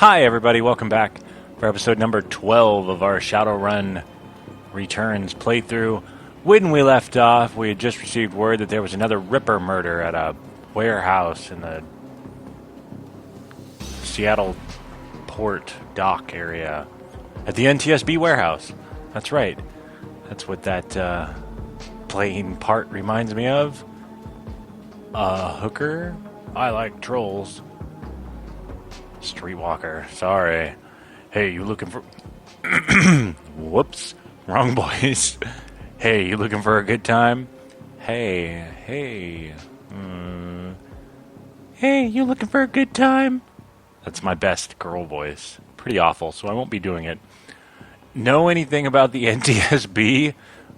Hi everybody, welcome back for episode number 12 of our Shadowrun Returns playthrough. When we left off, we had just received word that there was another Ripper murder at a warehouse in the Seattle Port Dock area. At the NTSB warehouse. That's right. That's what that playing part reminds me of. Hooker? I like trolls. Streetwalker, sorry. Hey, you looking for... Whoops. Wrong voice. Hey, you looking for a good time? Hey. Hey, you looking for a good time? That's my best girl voice. Pretty awful, so I won't be doing it. Know anything about the NTSB?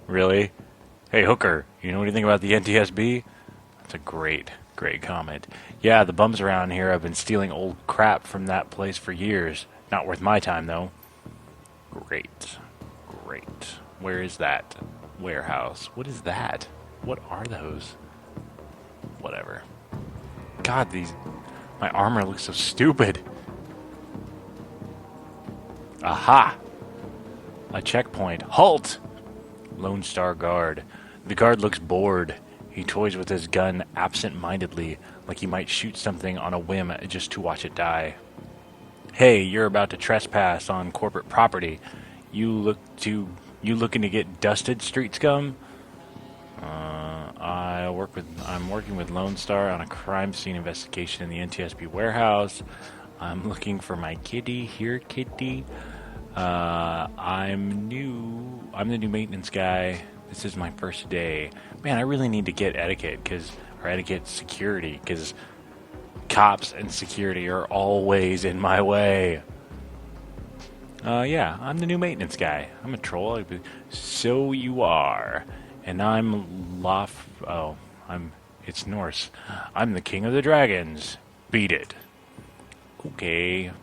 Really? Hey, Hooker, you know anything about the NTSB? That's a great comment. Yeah, the bums around here have been stealing old crap from that place for years. Not worth my time, though. Great. Where is that warehouse? What is that? What are those? Whatever. God, my armor looks so stupid. Aha! A checkpoint. Halt! Lone Star Guard. The guard looks bored. He toys with his gun absent-mindedly, like he might shoot something on a whim just to watch it die. Hey, you're about to trespass on corporate property. You looking to get dusted, street scum? I'm working with Lone Star on a crime scene investigation in the NTSB warehouse. I'm looking for my kitty. Here, kitty. I'm the new maintenance guy. This is my first day. Man, I really need to get etiquette security, because cops and security are always in my way. Yeah, I'm the new maintenance guy. I'm a troll. So you are. And it's Norse. I'm the king of the dragons. Beat it. Okay. Is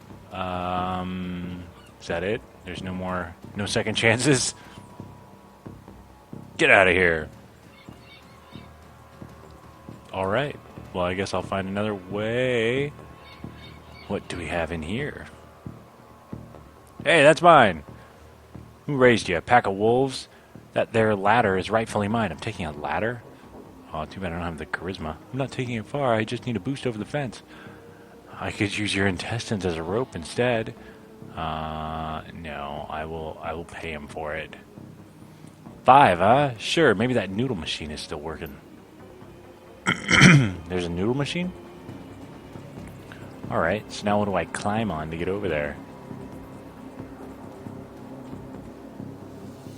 that it? There's no second chances? Get out of here. Alright. Well, I guess I'll find another way. What do we have in here? Hey, that's mine. Who raised you? A pack of wolves? That there ladder is rightfully mine. I'm taking a ladder? Oh, too bad I don't have the charisma. I'm not taking it far. I just need a boost over the fence. I could use your intestines as a rope instead. No. I will pay him for it. 5, huh? Sure, maybe that noodle machine is still working. There's a noodle machine? Alright, so now what do I climb on to get over there?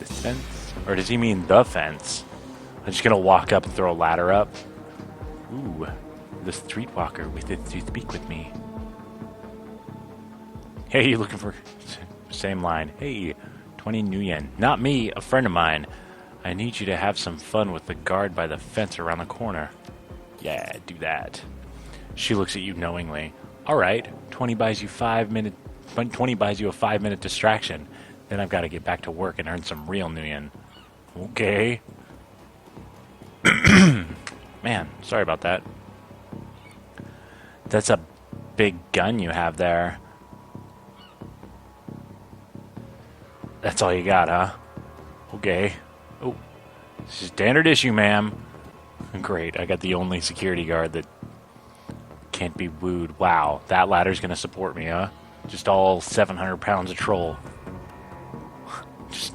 This fence? Or does he mean the fence? I'm just gonna walk up and throw a ladder up. Ooh, the streetwalker with it to speak with me. Hey, you looking for... Same line. Hey, 20 new yen. Not me, a friend of mine. I need you to have some fun with the guard by the fence around the corner. Yeah, do that. She looks at you knowingly. Alright, 20 buys you a 5-minute distraction. Then I've got to get back to work and earn some real new yen. Okay. Man, sorry about that. That's a big gun you have there. That's all you got, huh? Okay. Oh, this is standard issue, ma'am. Great, I got the only security guard that can't be wooed. Wow, that ladder's gonna support me, huh? Just all 700 pounds of troll. Just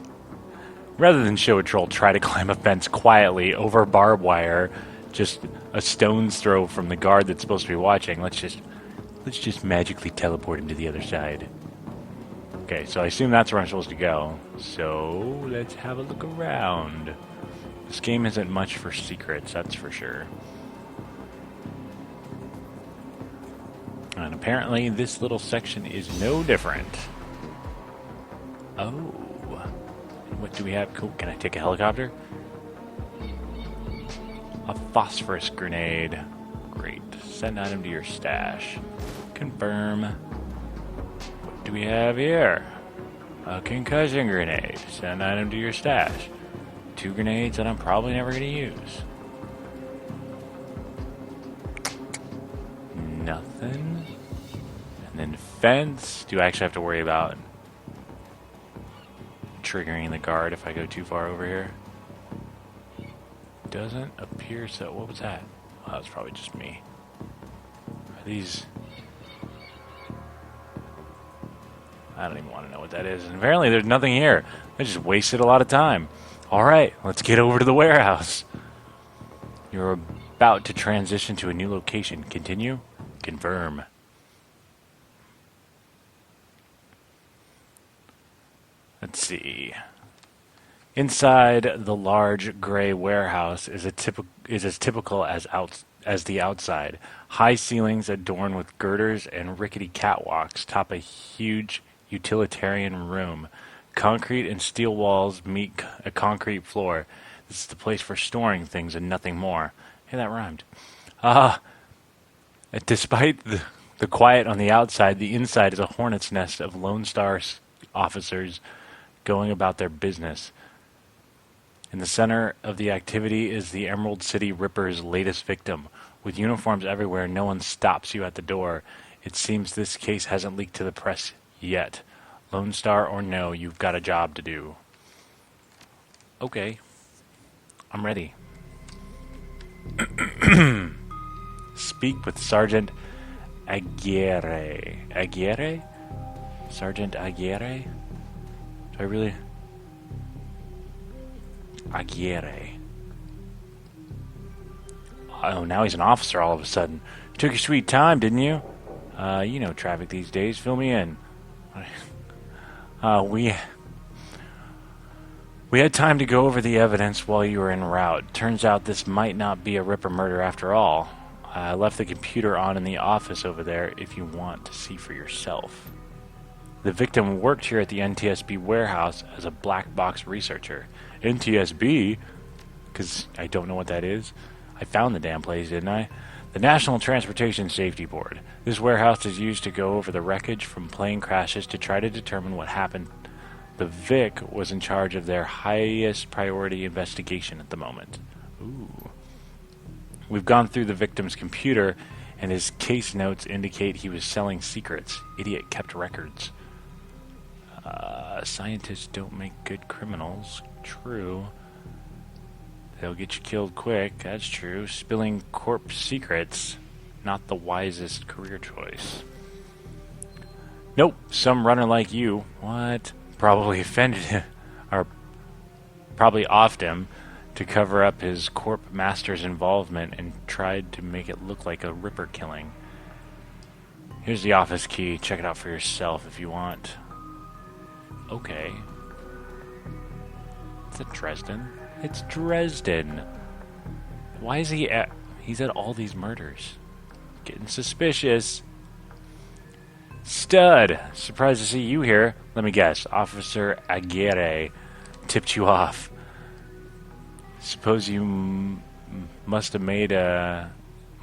rather than show a troll try to climb a fence quietly over barbed wire, just a stone's throw from the guard that's supposed to be watching, let's just magically teleport him to the other side. Okay, so I assume that's where I'm supposed to go. So, let's have a look around. This game isn't much for secrets, that's for sure. And apparently this little section is no different. Oh. What do we have? Cool. Can I take a helicopter? A phosphorus grenade. Great. Send item to your stash. Confirm. What do we have here? A concussion grenade. Send item to your stash. 2 grenades that I'm probably never going to use. Nothing. And then fence. Do I actually have to worry about triggering the guard if I go too far over here? Doesn't appear so. What was that? Oh, that was probably just me. Are these... I don't even want to know what that is. And apparently there's nothing here. I just wasted a lot of time. Alright, let's get over to the warehouse. You're about to transition to a new location. Continue? Confirm. Let's see. Inside the large gray warehouse is as typical as the outside. High ceilings adorned with girders and rickety catwalks top a huge utilitarian room. Concrete and steel walls meet a concrete floor. This is the place for storing things and nothing more. Hey, that rhymed. Despite the quiet on the outside, the inside is a hornet's nest of Lone Star officers going about their business. In the center of the activity is the Emerald City Ripper's latest victim. With uniforms everywhere, no one stops you at the door. It seems this case hasn't leaked to the press yet. Lone Star or no, you've got a job to do. Okay. I'm ready. Speak with Sergeant Aguirre. Aguirre? Sergeant Aguirre? Do I really... Aguirre. Oh, now he's an officer all of a sudden. You took your sweet time, didn't you? You know traffic these days. Fill me in. We had time to go over the evidence while you were en route. Turns out this might not be a Ripper murder after all. I left the computer on in the office over there if you want to see for yourself. The victim worked here at the NTSB warehouse as a black box researcher. NTSB? Because I don't know what that is. I found the damn place, didn't I? The National Transportation Safety Board. This warehouse is used to go over the wreckage from plane crashes to try to determine what happened. The Vic was in charge of their highest priority investigation at the moment. Ooh. We've gone through the victim's computer, and his case notes indicate he was selling secrets. Idiot kept records. Scientists don't make good criminals. True. They'll get you killed quick. That's true. Spilling corpse secrets, not the wisest career choice. Nope. Some runner like you. What? Probably offended him, or probably offed him to cover up his corp master's involvement and tried to make it look like a Ripper killing. Here's the office key. Check it out for yourself if you want. Okay. Is it Dresden? It's Dresden. Why is he at... He's at all these murders. Getting suspicious. Stud! Surprised to see you here. Let me guess. Officer Aguirre tipped you off. Suppose you must have made an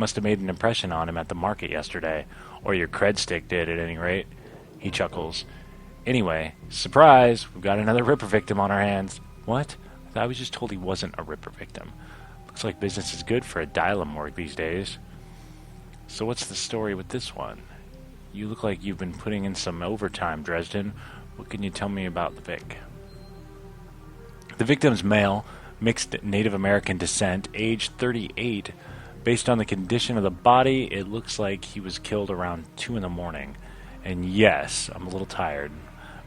impression on him at the market yesterday. Or your cred stick did, at any rate. He chuckles. Anyway, surprise! We've got another Ripper victim on our hands. What? I was just told he wasn't a Ripper victim. Looks like business is good for a dial-a-morgue these days. So what's the story with this one? You look like you've been putting in some overtime, Dresden. What can you tell me about the Vic? The victim's male, mixed Native American descent, age 38. Based on the condition of the body, it looks like he was killed around 2 in the morning. And yes, I'm a little tired.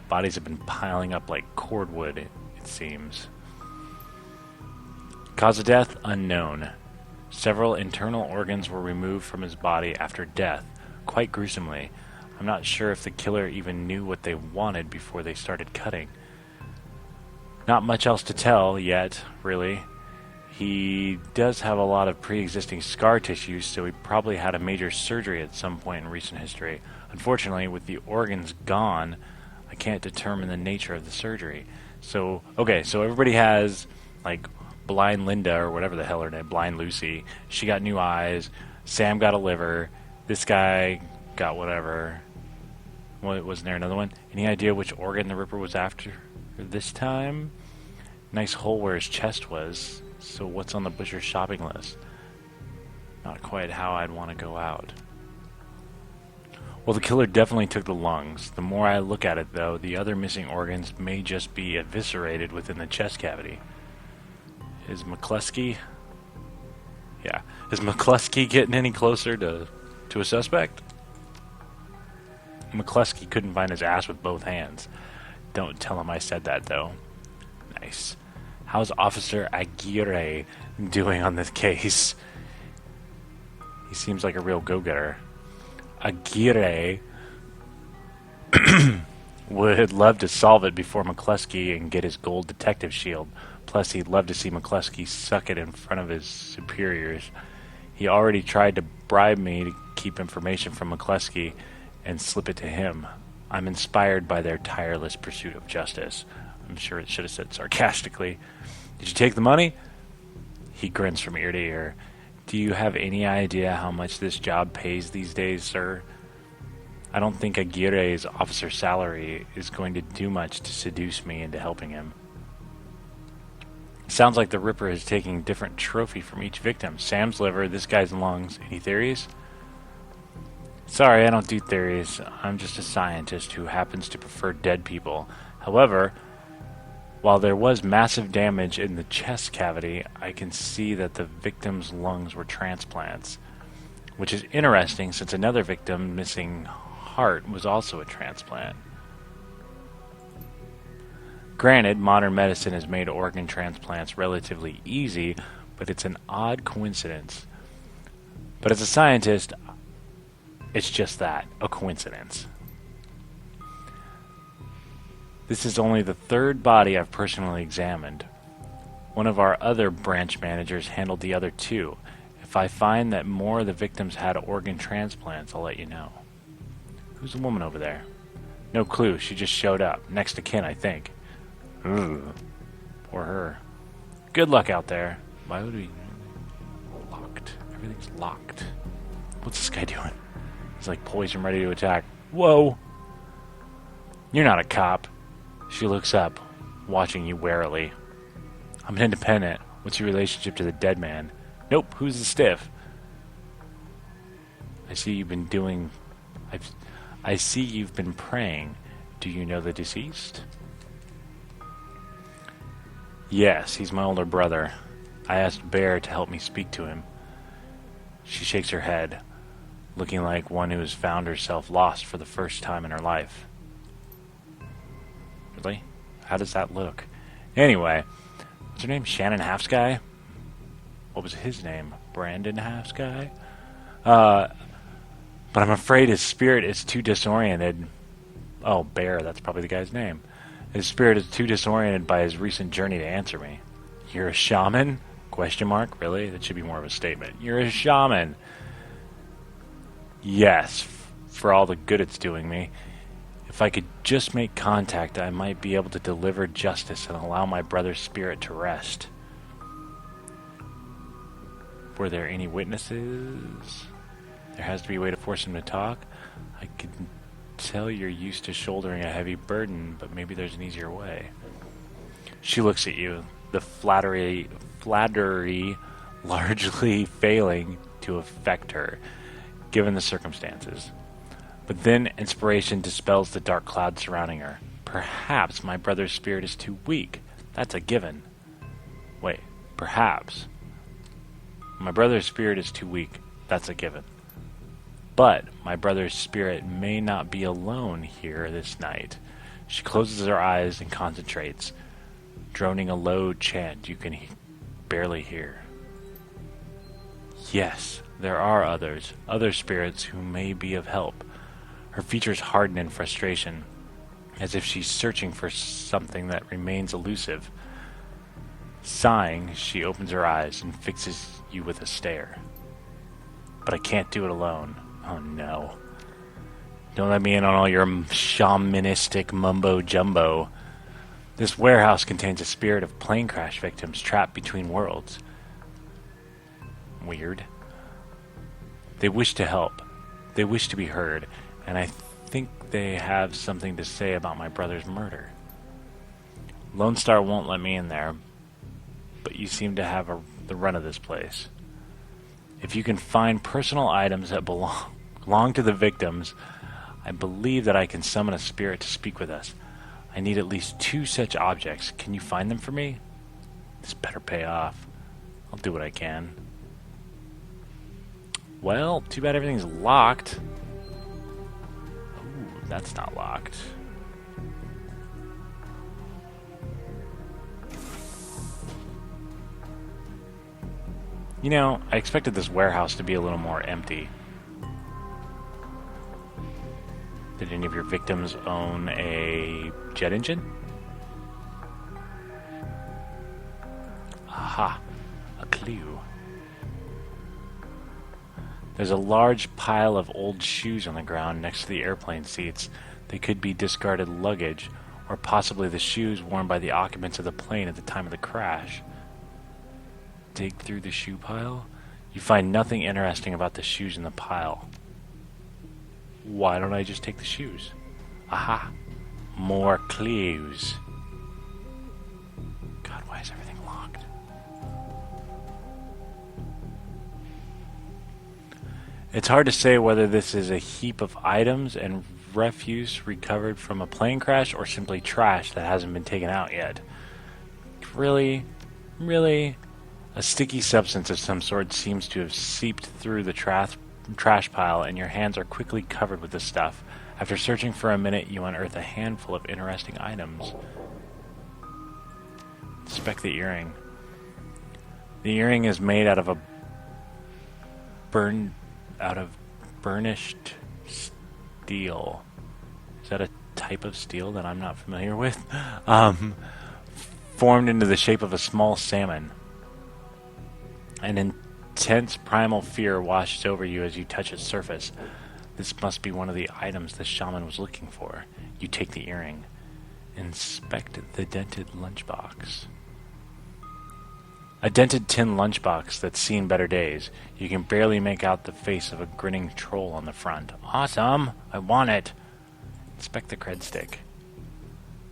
Bodies have been piling up like cordwood, it seems. Cause of death, unknown. Several internal organs were removed from his body after death, quite gruesomely. I'm not sure if the killer even knew what they wanted before they started cutting. Not much else to tell yet, really. He does have a lot of pre-existing scar tissue, so he probably had a major surgery at some point in recent history. Unfortunately, with the organs gone, I can't determine the nature of the surgery. So, okay, so everybody has, like, Blind Linda, or whatever the hell her name, Blind Lucy. She got new eyes. Sam got a liver. This guy got whatever. Wasn't there another one? Any idea which organ the Ripper was after this time? Nice hole where his chest was. So what's on the butcher's shopping list? Not quite how I'd want to go out. Well, the killer definitely took the lungs. The more I look at it, though, the other missing organs may just be eviscerated within the chest cavity. Is McCluskey... Yeah. Is McCluskey getting any closer to a suspect? McCluskey couldn't find his ass with both hands. Don't tell him I said that, though. Nice. How's Officer Aguirre doing on this case? He seems like a real go-getter. Aguirre would love to solve it before McCluskey and get his gold detective shield. Plus, he'd love to see McCluskey suck it in front of his superiors. He already tried to bribe me to keep information from McCluskey and slip it to him. I'm inspired by their tireless pursuit of justice. I'm sure it should have said sarcastically. Did you take the money? He grins from ear to ear. Do you have any idea how much this job pays these days, sir? I don't think Aguirre's officer salary is going to do much to seduce me into helping him. Sounds like the Ripper is taking a different trophy from each victim. Sam's liver, this guy's lungs. Any theories? Sorry, I don't do theories. I'm just a scientist who happens to prefer dead people. However, while there was massive damage in the chest cavity, I can see that the victim's lungs were transplants, which is interesting since another victim missing heart was also a transplant. Granted, modern medicine has made organ transplants relatively easy, but it's an odd coincidence. But as a scientist, it's just that, a coincidence. This is only the third body I've personally examined. One of our other branch managers handled the other two. If I find that more of the victims had organ transplants, I'll let you know. Who's the woman over there? No clue, she just showed up. Next to kin, I think. Ugh. Poor her. Good luck out there. Why would we... Locked. Everything's locked. What's this guy doing? He's like poised and ready to attack. Whoa! You're not a cop. She looks up, watching you warily. I'm an independent. What's your relationship to the dead man? Nope, who's the stiff? I see you've been doing... I see you've been praying. Do you know the deceased? Yes, he's my older brother. I asked Bear to help me speak to him. She shakes her head, looking like one who has found herself lost for the first time in her life. Really? How does that look? Anyway, what's her name? Shannon Halfsky? What was his name? Brandon Halfsky? But I'm afraid his spirit is too disoriented. Oh, Bear, that's probably the guy's name. His spirit is too disoriented by his recent journey to answer me. You're a shaman? Question mark? Really? That should be more of a statement. You're a shaman. Yes, for all the good it's doing me. If I could just make contact, I might be able to deliver justice and allow my brother's spirit to rest. Were there any witnesses? There has to be a way to force him to talk. I could tell you're used to shouldering a heavy burden, but maybe there's an easier way. She looks at you, the flattery largely failing to affect her, given the circumstances. But then inspiration dispels the dark cloud surrounding her. Perhaps my brother's spirit is too weak. That's a given. Wait, perhaps. My brother's spirit is too weak. That's a given. But my brother's spirit may not be alone here this night. She closes her eyes and concentrates, droning a low chant you can barely hear. Yes, there are others, other spirits who may be of help. Her features harden in frustration, as if she's searching for something that remains elusive. Sighing, she opens her eyes and fixes you with a stare. But I can't do it alone. Oh no. Don't let me in on all your shamanistic mumbo-jumbo. This warehouse contains a spirit of plane crash victims trapped between worlds. Weird. They wish to help. They wish to be heard. And I think they have something to say about my brother's murder. Lone Star won't let me in there, but you seem to have the run of this place. If you can find personal items that belong to the victims, I believe that I can summon a spirit to speak with us. I need at least 2 such objects. Can you find them for me? This better pay off. I'll do what I can. Well, too bad everything's locked. Ooh, that's not locked. You know, I expected this warehouse to be a little more empty. Did any of your victims own a jet engine? Aha, a clue. There's a large pile of old shoes on the ground next to the airplane seats. They could be discarded luggage, or possibly the shoes worn by the occupants of the plane at the time of the crash. Dig through the shoe pile. You find nothing interesting about the shoes in the pile. Why don't I just take the shoes? Aha! More clues. God, why is everything locked? It's hard to say whether this is a heap of items and refuse recovered from a plane crash or simply trash that hasn't been taken out yet. Really? Really? A sticky substance of some sort seems to have seeped through the trash pile, and your hands are quickly covered with the stuff. After searching for a minute, you unearth a handful of interesting items. Inspect the earring. The earring is made out of burnished steel. Is that a type of steel that I'm not familiar with? Formed into the shape of a small salmon. An intense primal fear washes over you as you touch its surface. This must be one of the items the shaman was looking for. You take the earring. Inspect the dented lunchbox. A dented tin lunchbox that's seen better days. You can barely make out the face of a grinning troll on the front. Awesome! I want it! Inspect the cred stick.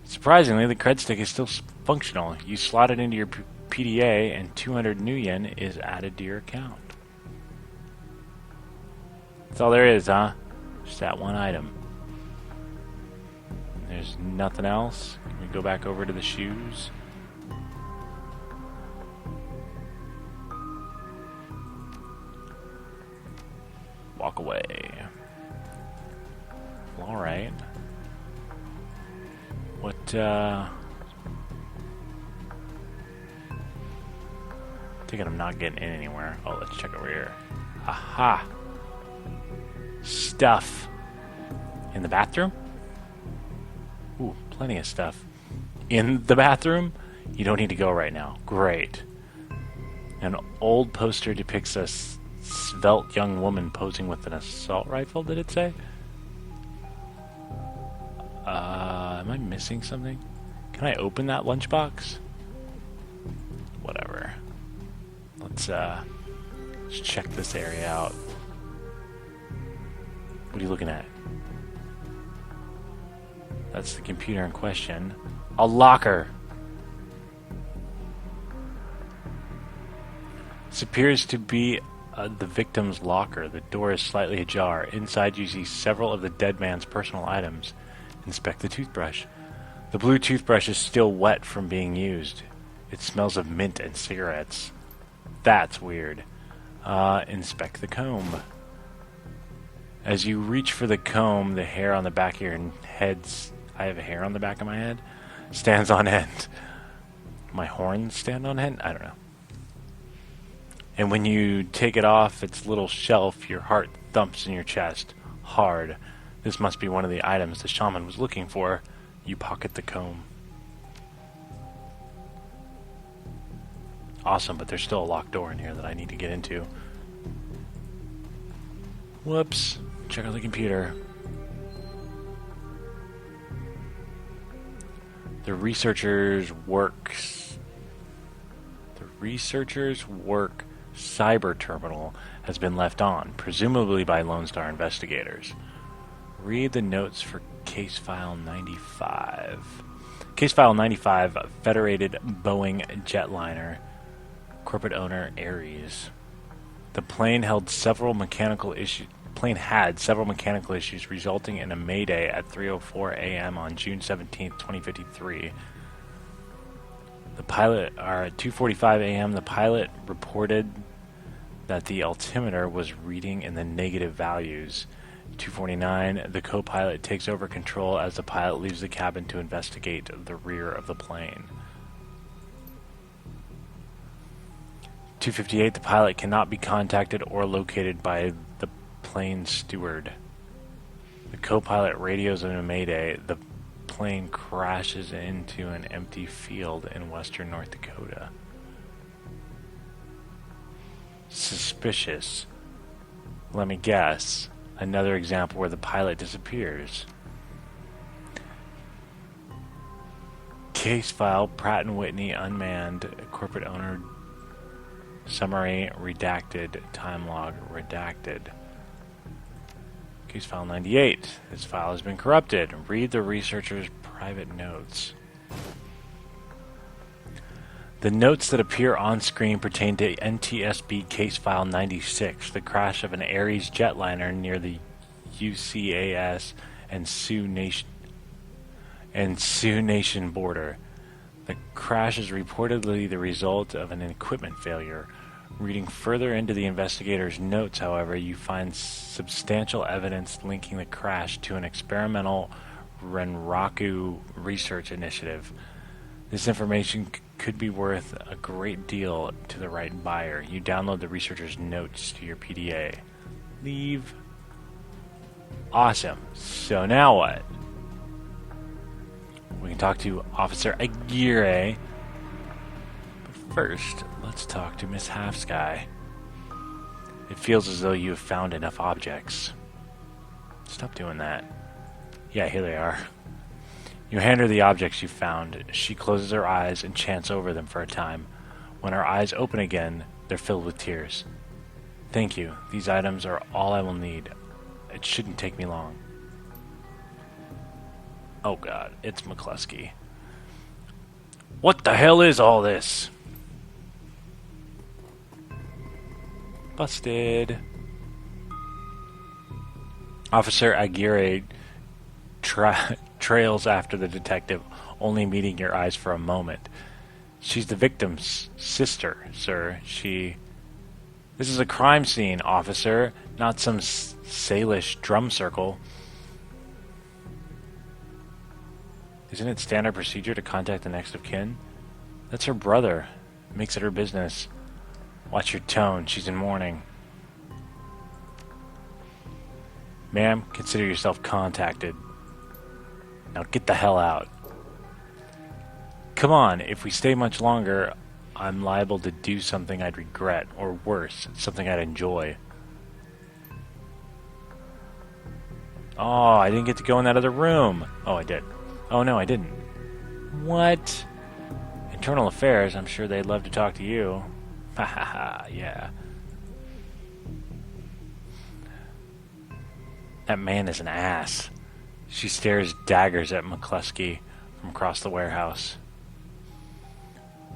Surprisingly, the cred stick is still functional. You slot it into your PDA and 200 new yen is added to your account. That's all there is, huh? Just that one item. There's nothing else. Can we go back over to the shoes? Walk away. Alright. What, Thinking I'm not getting in anywhere. Oh, let's check over here. Aha! Stuff. In the bathroom? Ooh, plenty of stuff. In the bathroom? You don't need to go right now. Great. An old poster depicts a svelte young woman posing with an assault rifle, did it say? Am I missing something? Can I open that lunchbox? Whatever. Let's check this area out. What are you looking at? That's the computer in question. A locker! This appears to be the victim's locker. The door is slightly ajar. Inside you see several of the dead man's personal items. Inspect the toothbrush. The blue toothbrush is still wet from being used. It smells of mint and cigarettes. That's weird. Inspect the comb. As you reach for the comb, the hair on the back of your head's... I have hair on the back of my head? Stands on end. My horns stand on end? I don't know. And when you take it off its little shelf, your heart thumps in your chest. Hard. This must be one of the items the shaman was looking for. You pocket the comb. Awesome, but there's still a locked door in here that I need to get into. Whoops. Check out the computer. The researchers' work cyber terminal has been left on, presumably by Lone Star investigators. Read the notes for Case File 95. Case File 95, Federated Boeing jetliner, corporate owner Ares. The plane held several mechanical plane had several mechanical issues, resulting in a mayday at 3:04 a.m. on June 17, 2053. The pilot, at 2:45 a.m., the pilot reported that the altimeter was reading in the negative values. 2:49, the co-pilot takes over control as the pilot leaves the cabin to investigate the rear of the plane. 2:58, the pilot cannot be contacted or located by the plane steward. The co-pilot radios in a mayday. The plane crashes into an empty field in western North Dakota. Suspicious. Let me guess. Another example where the pilot disappears. Case file, Pratt & Whitney, unmanned, corporate owner, summary, redacted, time log, redacted. Case file 98. This file has been corrupted. Read the researcher's private notes. The notes that appear on screen pertain to NTSB case file 96, the crash of an Ares jetliner near the UCAS and Sioux Nation border. The crash is reportedly the result of an equipment failure. Reading further into the investigator's notes, however, you find substantial evidence linking the crash to an experimental Renraku research initiative. This information could be worth a great deal to the right buyer. You download the researcher's notes to your PDA. Leave. Awesome. So now what? We can talk to Officer Aguirre. But first, let's talk to Miss Halfsky. It feels as though you have found enough objects. Stop doing that. Yeah, here they are. You hand her the objects you found. She closes her eyes and chants over them for a time. When her eyes open again, they're filled with tears. Thank you. These items are all I will need. It shouldn't take me long. Oh god, it's McCluskey. What the hell is all this? Busted. Officer Aguirre trails after the detective, only meeting your eyes for a moment. She's the victim's sister, sir. This is a crime scene, officer, not some Salish drum circle. Isn't it standard procedure to contact the next of kin? That's her brother. Makes it her business. Watch your tone. She's in mourning. Ma'am, consider yourself contacted. Now get the hell out. Come on, if we stay much longer, I'm liable to do something I'd regret, or worse, something I'd enjoy. Oh, I didn't get to go in that other room. Oh, I did. Oh, no, I didn't. What? Internal Affairs, I'm sure they'd love to talk to you. Ha ha ha, yeah. That man is an ass. She stares daggers at McCluskey from across the warehouse.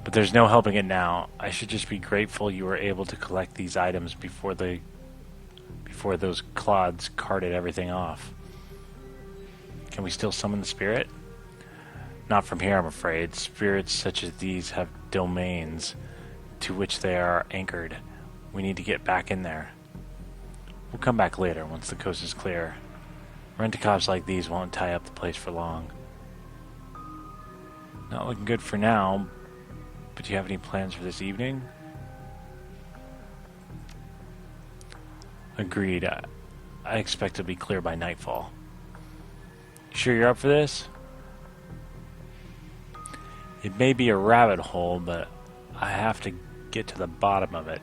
But there's no helping it now. I should just be grateful you were able to collect these items before those clods carted everything off. Can we still summon the spirit? Not from here, I'm afraid. Spirits such as these have domains to which they are anchored. We need to get back in there. We'll come back later once the coast is clear. Rent-a-cops like these won't tie up the place for long. Not looking good for now, but do you have any plans for this evening? Agreed. I expect to be clear by nightfall. You sure you're up for this? It may be a rabbit hole, but I have to get to the bottom of it.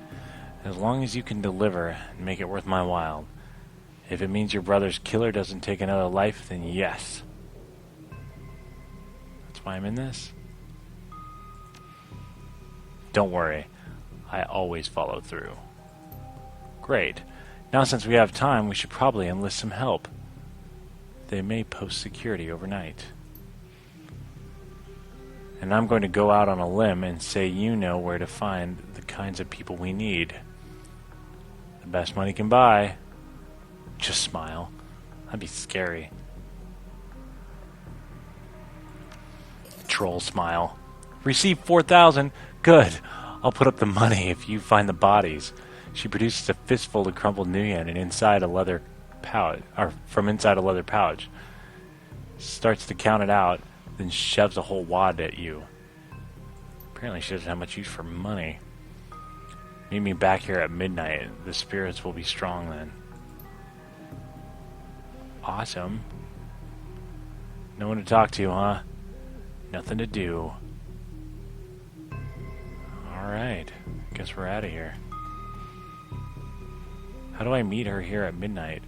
As long as you can deliver and make it worth my while. If it means your brother's killer doesn't take another life, then yes. That's why I'm in this? Don't worry. I always follow through. Great. Now since we have time, we should probably enlist some help. They may post security overnight. And I'm going to go out on a limb and say you know where to find the kinds of people we need. The best money can buy. Just smile. That'd be scary. Troll smile. Receive 4,000. Good. I'll put up the money if you find the bodies. She produces a fistful of crumpled nuyen and inside a leather pouch, or from inside a leather pouch. Starts to count it out, then shoves a whole wad at you. Apparently she doesn't have much use for money. Meet me back here at midnight. The spirits will be strong then. Awesome. No one to talk to, huh? Nothing to do. Alright. Guess we're out of here. How do I meet her here at midnight?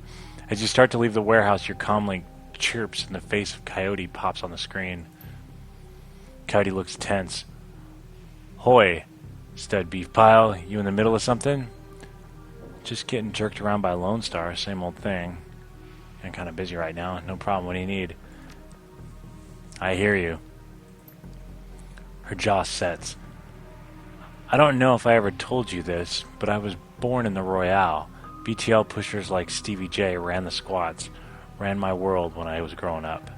As you start to leave the warehouse, your comlink chirps and the face of Coyote pops on the screen. Coyote looks tense. Hoy, stud beef pile, you in the middle of something? Just getting jerked around by Lone Star, same old thing. I'm kind of busy right now, no problem, what do you need? I hear you. Her jaw sets. I don't know if I ever told you this, but I was born in the Royale. BTL pushers like Stevie J ran the squats, ran my world when I was growing up.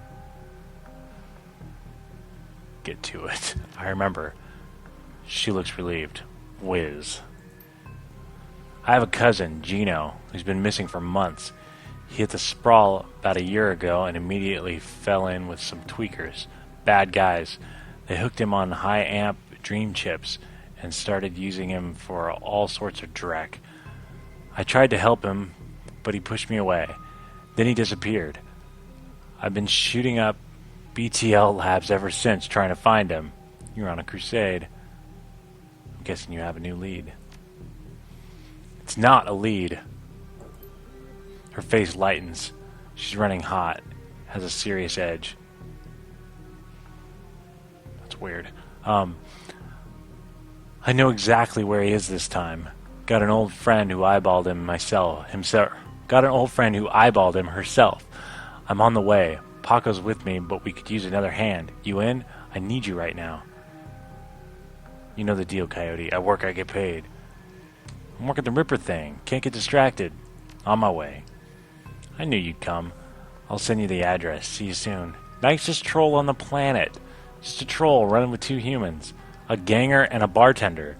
Get to it. I remember. She looks relieved. Whiz. I have a cousin, Gino, who's been missing for months. He hit the sprawl about a year ago and immediately fell in with some tweakers. Bad guys. They hooked him on high amp dream chips and started using him for all sorts of dreck. I tried to help him, but he pushed me away. Then he disappeared. I've been shooting up BTL labs ever since, trying to find him. You're on a crusade. I'm guessing you have a new lead. It's not a lead. Her face lightens. She's running hot. Has a serious edge. That's weird. I know exactly where he is this time. Got an old friend who eyeballed him himself. Got an old friend who eyeballed him herself. I'm on the way. Paco's with me, but we could use another hand. You in? I need you right now. You know the deal, Coyote. I work, I get paid. I'm working the Ripper thing. Can't get distracted. On my way. I knew you'd come. I'll send you the address. See you soon. Nicest troll on the planet. Just a troll running with two humans. A ganger and a bartender.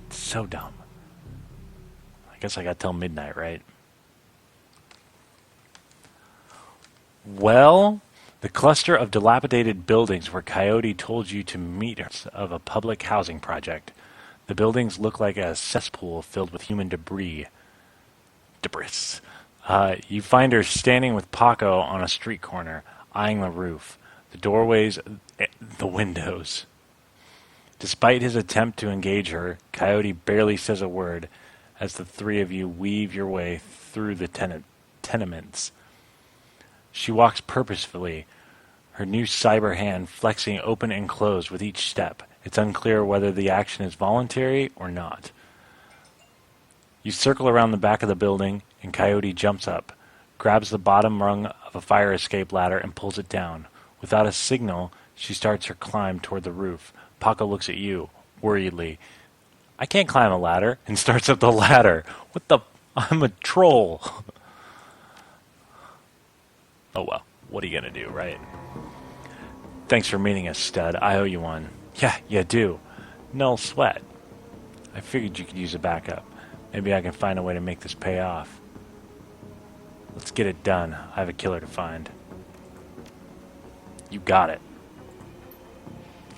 So dumb. I guess I got till midnight, right? Well, the cluster of dilapidated buildings where Coyote told you to meet of a public housing project. The buildings look like a cesspool filled with human debris. You find her standing with Paco on a street corner, eyeing the roof, the doorways, the windows. Despite his attempt to engage her, Coyote barely says a word as the three of you weave your way through the tenements. She walks purposefully, her new cyber hand flexing open and closed with each step. It's unclear whether the action is voluntary or not. You circle around the back of the building, and Coyote jumps up, grabs the bottom rung of a fire escape ladder, and pulls it down. Without a signal, she starts her climb toward the roof. Paco looks at you, worriedly. I can't climb a ladder, and starts up the ladder. What the... I'm a troll. Oh well, what are you gonna do, right? Thanks for meeting us, stud. I owe you one. Yeah, you do. No sweat. I figured you could use a backup. Maybe I can find a way to make this pay off. Let's get it done. I have a killer to find. You got it.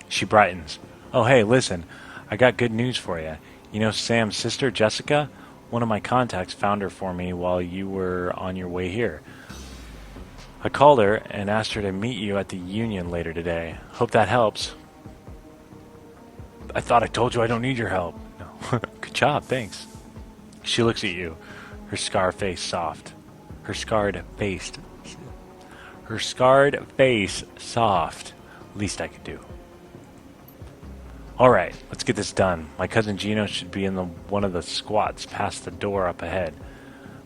She brightens. Oh, hey, listen. I got good news for you. You know Sam's sister, Jessica? One of my contacts found her for me while you were on your way here. I called her and asked her to meet you at the Union later today. Hope that helps. I thought I told you I don't need your help. No. Good job, thanks. She looks at you, her scarred face soft. Her scarred face soft. Least I could do. Alright, let's get this done. My cousin Gino should be in one of the squats past the door up ahead.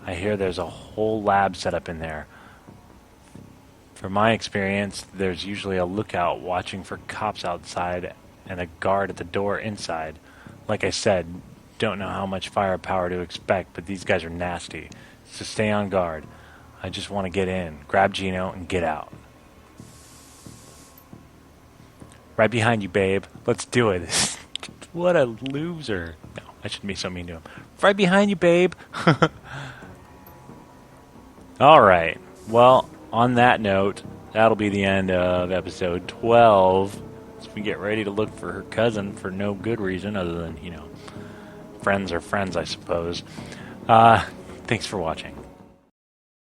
I hear there's a whole lab set up in there. From my experience, there's usually a lookout watching for cops outside and a guard at the door inside. Like I said, don't know how much firepower to expect, but these guys are nasty. So stay on guard. I just want to get in, grab Gino, and get out. Right behind you, babe. Let's do it. What a loser. No, I shouldn't be so mean to him. Right behind you, babe. All right. Well, on that note, that'll be the end of episode 12. As we get ready to look for her cousin for no good reason other than, friends are friends, I suppose. Thanks for watching.